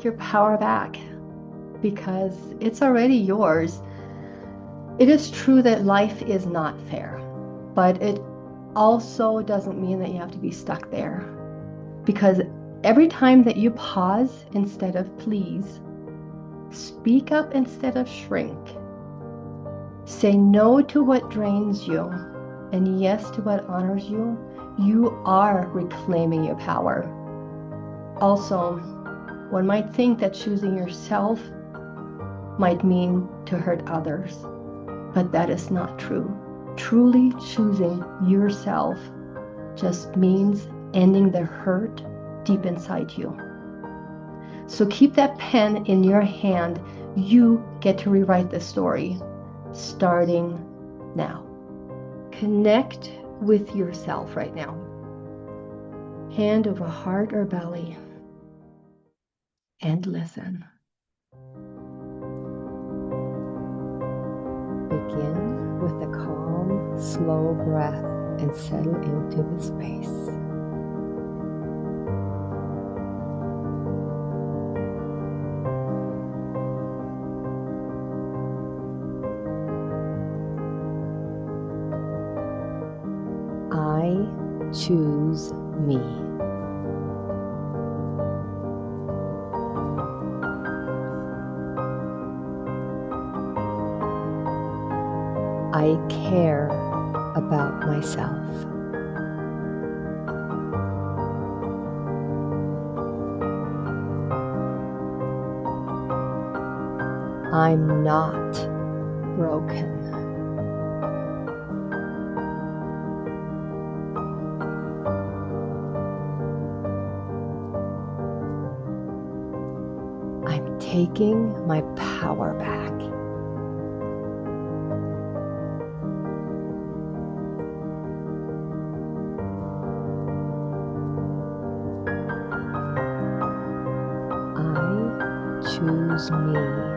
take your power back because it's already yours. It is true that life is not fair, but it also doesn't mean that you have to be stuck there. Because every time that you pause instead of please, speak up instead of shrink, say no to what drains you and yes to what honors you, you are reclaiming your power. Also, one might think that choosing yourself might mean to hurt others, but that is not true. Truly choosing yourself just means ending the hurt deep inside you. So keep that pen in your hand. You get to rewrite the story, starting now. Connect with yourself right now. Hand over heart or belly, and listen. Begin with a calm, slow breath and settle into the space. I choose me. I care about myself. I'm not broken. I'm taking my power back. I choose me.